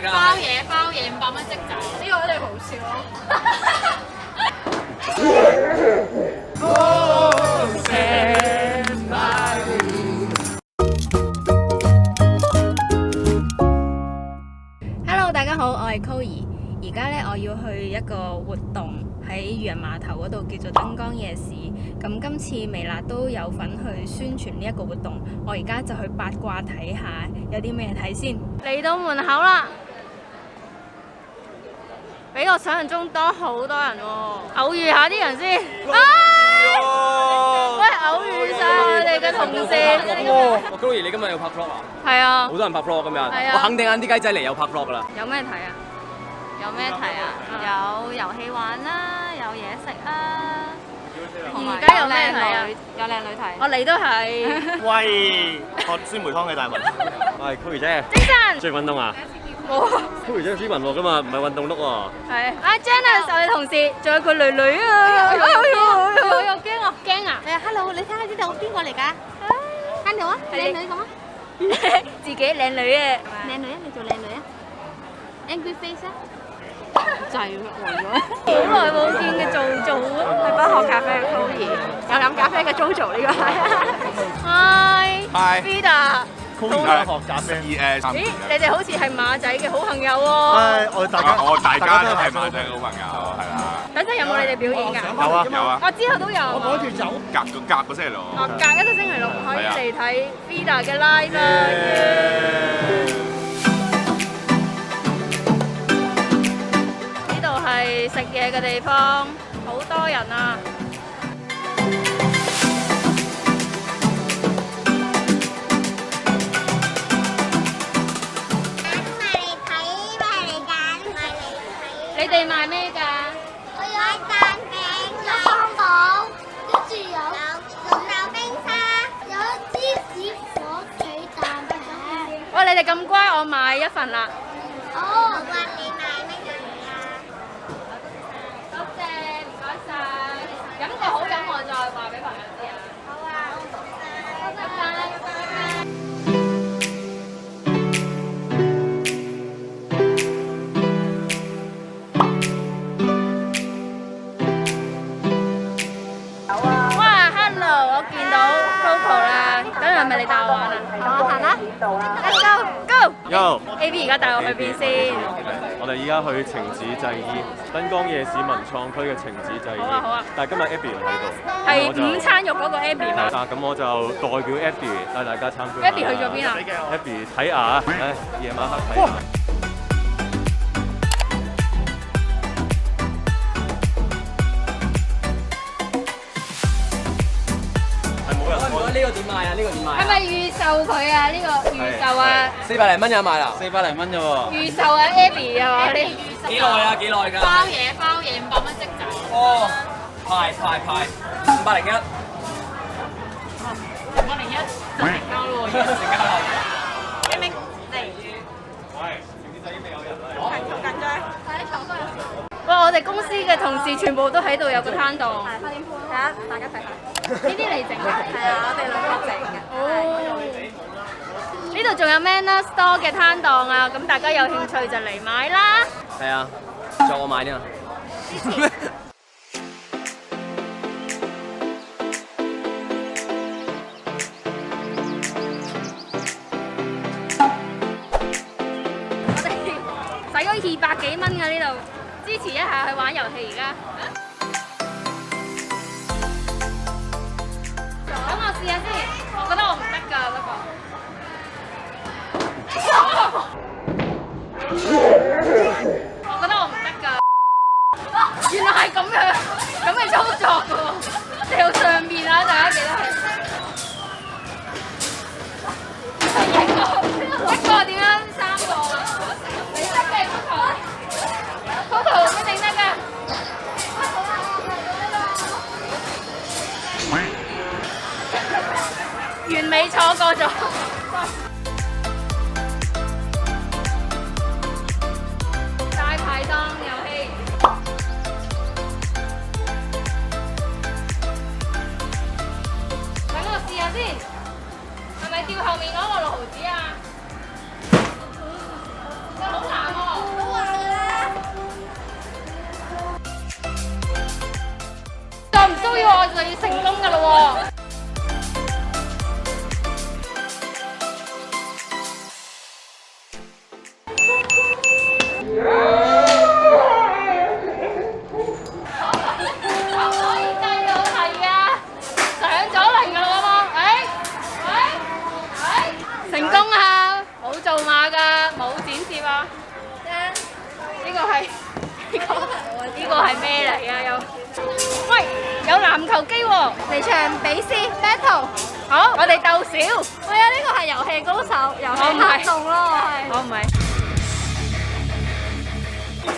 包嘢500蚊即走，呢個一定好笑咯。Hello， 大家好，我係 Coir。而家咧，我要去一個活動喺漁人碼頭嗰度，叫做燈光夜市。咁今次微辣都有份去宣傳呢一個活動，我而家就去八卦睇下有啲咩睇先。嚟到門口啦，比我想象中多好多人喎，偶遇下啲人先。喂，偶遇晒我哋嘅同事。哇 ，Coir 你今日有拍 vlog 啊？係啊，好多人拍 vlog 今日。係啊，我肯定啲雞仔嚟有拍 vlog 噶啦。有咩睇啊？有咩睇啊？有遊戲玩啦，有嘢食啦。而家有咩睇啊？有靚女睇。我你都係。喂，學酸梅湯嘅大文。係 Coir 姐。精神。中意運動啊？哇 Coir 姐斯文喎，今日唔係運動碌喎。係。阿 Janice 我哋同事，仲有佢女女啊。我又驚啊！驚啊！係啊 ，Hello，你睇下呢度邊個嚟㗎？Hello 啊，靚女咁啊？自己靚女啊！靚女啊，你做靚女啊？Angry face 啊？滯喎，呆咗。好耐冇見嘅做啊！去幫學咖啡嘅 Coir，有飲咖啡嘅 Jojo 呢個係。Hi。Vida。Coir 學咖啡。咦，你哋好似係馬仔嘅好朋友喎。我大家都係馬仔嘅好朋友，係啦。等陣有冇你哋表演㗎？有啊。我之後都有。我趕住走。隔個星期六。隔一個星期六可以嚟睇 Vida 嘅 live 啊！呢度係食嘢嘅地方，好多人啊！你哋賣咩㗎？我有蛋餅，有漢堡，跟住有綠豆冰沙，有芝士火腿蛋餅。喂，你哋咁乖，我買一份啦。哦，我話你買乜嘢啊？多謝，唔該晒。飲過好飲，我再話俾朋友知啊。好啊，拜拜。哇 ，Hello， 我見到 Coco 啦，等陣係咪你帶我玩啊？好，行啦 ，Let's go，Go。Yo。AB 而家帶我去邊先？我哋依家去晴子製衣，燈光夜市文創區嘅晴子製衣。好啊好啊。但係今日 Abby 唔喺度。係午餐肉嗰個 AB 嘛？係啦，咁我就代表 Abby 帶大家參觀。 Abby 去咗邊啊 ？Abby 睇牙，唉，夜晚黑睇牙。呢個點賣啊？呢個點賣？係咪預售佢啊？呢個預售啊？400零蚊有賣啦，400零蚊啫喎。預售啊 ，Abby 啊嘛？你幾耐啊？幾耐㗎？包嘢500蚊即走。哦，派501。501成交咯喎，成交啦！明明嚟。係，晴子製衣未有人啊？係好緊張，快啲搶多有時。哇！我哋公司嘅同事全部都喺度有個攤檔。睇下，大家睇下。呢啲你整啊？係啊，我哋兩個整嘅。哦。呢度仲有 Manner Store 嘅攤檔啊，咁大家有興趣就嚟買啦。係啊，再我買啲啊。我哋使咗200幾蚊㗎呢度，支持一下去玩遊戲而家。等我試下先，我覺得我唔得㗎不過。我覺得我唔得㗎。原來係咁樣，咁嘅操作㗎喎，掉上面啊！大家記得係。一個點樣3個？你得嘅 Coco，你頂得㗎？就要成功㗎咯喎！成功啊！冇做馬㗎，冇剪接啊！呢個係咩嚟啊？又喂，有籃球機喎！嚟場比試 battle， 好，我哋鬥小。喂啊，呢個係遊戲高手，遊戲黑洞咯，我唔係。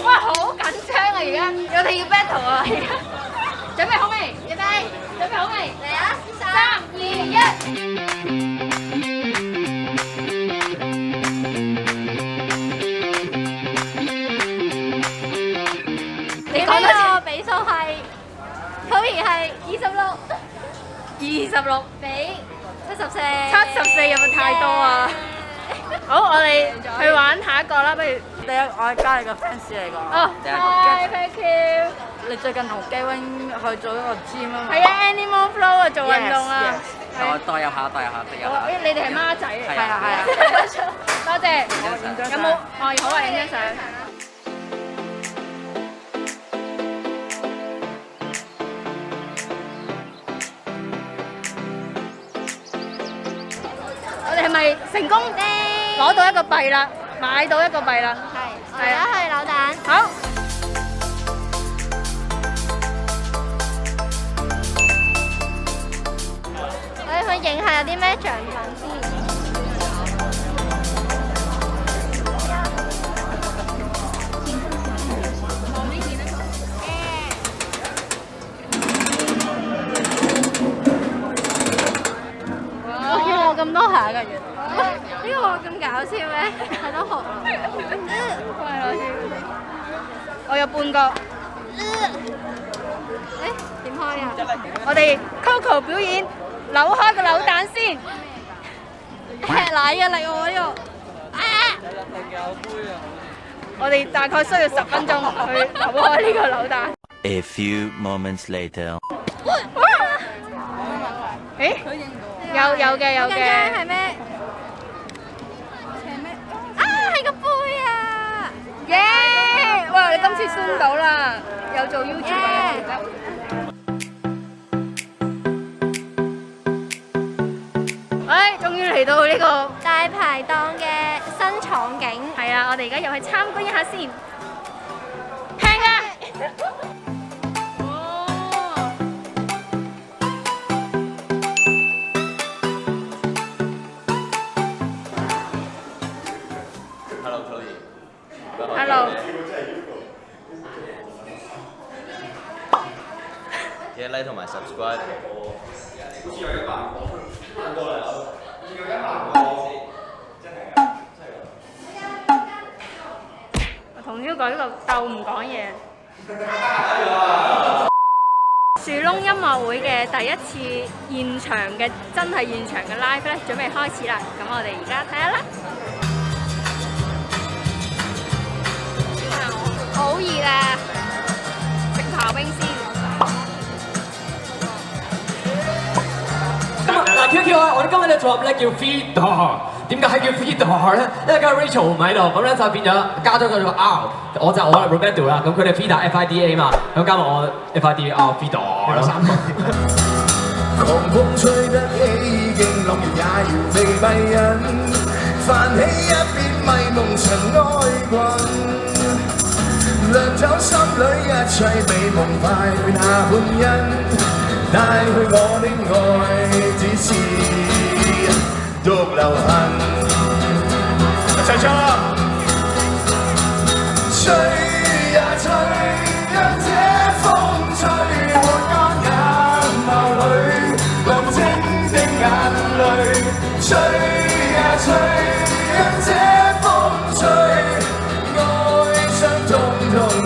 哇，好緊張啊！而家我哋要 battle 啊！而家準備好未？預備，準備好未？嚟啊！3、2、1。呢個比數係 Chloe 係26比74，74有冇太多啊？好，我哋去玩下一個啦，不如第一，我係加你個 fans 嚟㗎。哦，Hi，thank you。你最近同 Gavin 去做一個 gym 啊嘛？係啊，Animal Flow 啊，做運動啊。我代入下。你哋係孖仔嚟？係啊。多謝。有冇？哦，好啊，影張相。我哋係咪成功攞到一個幣啦？買到一個幣啦？係。係啊，去扭蛋。好。我哋去影下有啲咩獎品先。哇！咁多下㗎原來。呢個咁搞笑咩？太多學啦。快攞先。我有半個。點開啊？我哋 Coco 表演扭開個扭蛋先。吃奶嘅力喎呢個。我哋大概需要10分鐘去扭開呢個扭蛋。A few moments later。誒？有嘅。係咩？啊，係個杯啊！耶！哇，你今次孫到啦，有做 YouTube 嘅。終於嚟到呢個大排檔嘅新場景。係啊，我哋而家又去參觀一下先。聽啊！Hello。記得 like 同埋 subscribe。我同 Hugo 呢個鬥唔講嘢。樹窿音樂會嘅第一次現場嘅真係現場嘅 live 咧，準備開始啦！咁我哋而家睇下啦。好熱啊！食刨冰先。嗱 QQ 啊，我哋今日嘅組合咧叫 Feeder， 點解叫 Feeder 咧？因為今日 Rachel 唔喺度，咁咧就變咗加咗個 R， 我係 Roberto 啦，咁佢哋 Feeder FIDA 嘛，咁加埋我 FIDA Feeder 啦。狂風吹得起，勁浪搖也要被閉印，泛起一片迷夢塵埃滾。亮走心裏一切美夢，快去那半因，帶去我的愛，只是獨留痕。一齊唱啦！吹呀吹，讓這風吹沒乾眼眸裏流晶的眼淚。吹呀吹，讓這風吹。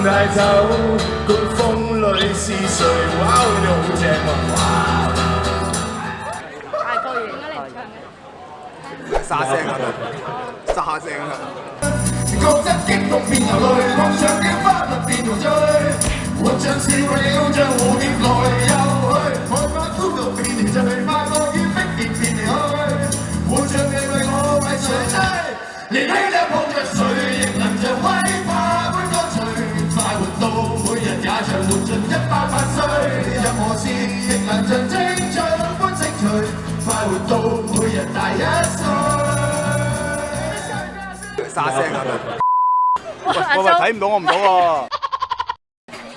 帶走管風裏是誰？哇！你好正喎！大個完，點解你唔唱嘅？沙聲啊！沙聲啊！覺得激動變流淚，夢想的花蜜變陶醉，活像笑了，像蝴蝶來又去。看把孤獨變年，就嚟快樂於逼變變離開。活着你為我為誰追？連輕一碰着誰，亦能像揮發般乾脆。快活到每日也像活盡108歲，任何事亦能像青春般清脆。快活到每日大1歲。沙聲啊！哇！阿我咪睇唔到我唔到喎，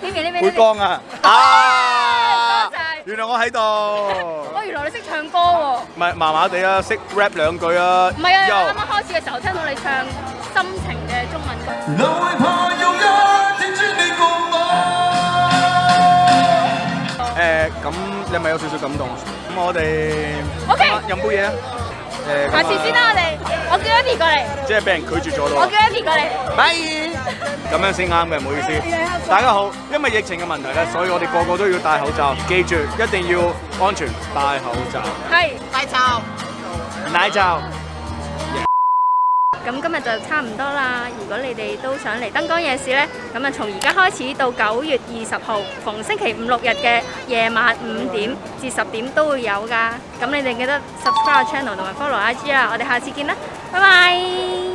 呢邊會光啊！啊！多謝原來我喺度。哦，原來你識唱歌喎！唔係麻麻地啊，識 rap 兩句啊。唔係啊，啱啱開始嘅時候聽到你唱心情嘅中文歌。哪怕有一天只你共我。咁你係咪有少少感動？咁我哋 OK 飲杯嘢啊！下次先啦，我叫 Andy 過嚟，即係俾人拒絕咗咯。我叫 Andy 過嚟。拜。咁樣先啱嘅，唔好意思。大家好，因為疫情嘅問題咧，所以我哋個個都要戴口罩。記住，一定要安全戴口罩。係奶罩。奶罩。咁今日就差唔多啦。如果你哋都想嚟燈光夜市呢，咁啊從而家開始到9月20號，逢星期5、6日嘅夜晚5點至10點都會有㗎。咁你哋記得 subscribe channel 同埋 follow IG 啦。我哋下次見啦，拜拜。